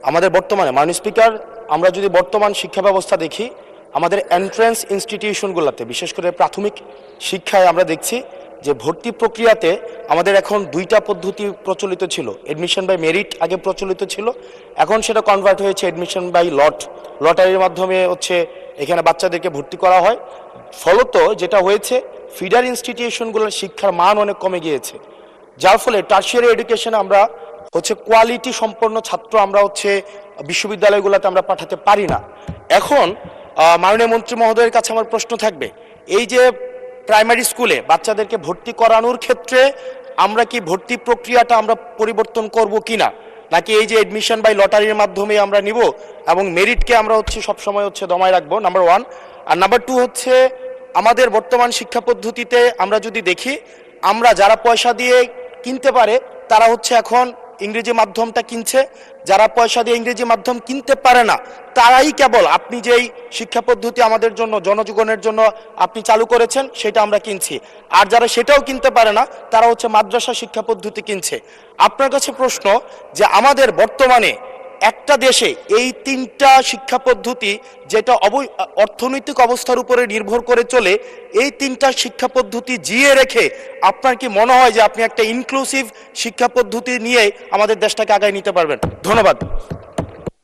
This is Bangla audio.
আমাদের বর্তমানে মাননীয় স্পিকার, আমরা যদি বর্তমান শিক্ষা ব্যবস্থা দেখি, আমাদের এন্ট্রান্স ইনস্টিটিউশনগুলোতে বিশেষ করে প্রাথমিক শিক্ষায় আমরা দেখছি যে ভর্তি প্রক্রিয়াতে আমাদের এখন দুইটা পদ্ধতি প্রচলিত ছিল। এডমিশন বাই মেরিট আগে প্রচলিত ছিল, এখন সেটা কনভার্ট হয়েছে এডমিশন বাই লটারির মাধ্যমে এখানে বাচ্চাদেরকে ভর্তি করা হয়। ফলত যেটা হয়েছে, ফিডার ইনস্টিটিউশনগুলোর শিক্ষার মান অনেক কমে গিয়েছে, যার ফলে টারশিয়ারি এডুকেশনে আমরা কোয়ালিটি সম্পন্ন ছাত্র আমরা বিশ্ববিদ্যালয়গুলোতে আমরা পাঠাতে পারি না। এখন মাননীয় মন্ত্রী মহোদয়ের কাছে আমার প্রশ্ন থাকবে, এই যে প্রাইমারি স্কুলে বাচ্চাদেরকে ভর্তি করানোর ক্ষেত্রে আমরা কি ভর্তি প্রক্রিয়াটা আমরা পরিবর্তন করব কিনা, নাকি এই যে এডমিশন বাই লটারির মাধ্যমে আমরা নিব এবং মেরিটকে আমরা সবসময় দমায় রাখবো, নাম্বার ওয়ান। আর নাম্বার টু আমাদের বর্তমান শিক্ষা পদ্ধতিতে আমরা যদি দেখি, আমরা যারা পয়সা দিয়ে কিনতে পারে তারা এখন ইংরেজি মাধ্যমটা কিনছে, যারা পয়সা দিয়ে ইংরেজি মাধ্যম কিনতে পারে না তারাই কেবল আপনি যেই শিক্ষা পদ্ধতি আমাদের জন্য জনজীবনের জন্য আপনি চালু করেছেন সেটা আমরা কিনছি, আর যারা সেটাও কিনতে পারে না তারা মাদ্রাসা শিক্ষা পদ্ধতি কিনছে। আপনার কাছে প্রশ্ন যে আমাদের বর্তমানে একটা দেশে এই তিনটা শিক্ষা পদ্ধতি যেটা অর্থনৈতিক অবস্থার উপরে নির্ভর করে চলে, এই তিনটা শিক্ষা পদ্ধতি জিয়ে রেখে আপনার কি মনে হয় যে আপনি একটা ইনক্লুসিভ শিক্ষা পদ্ধতি নিয়ে আমাদের দেশটাকে আগায় নিতে পারবেন? ধন্যবাদ।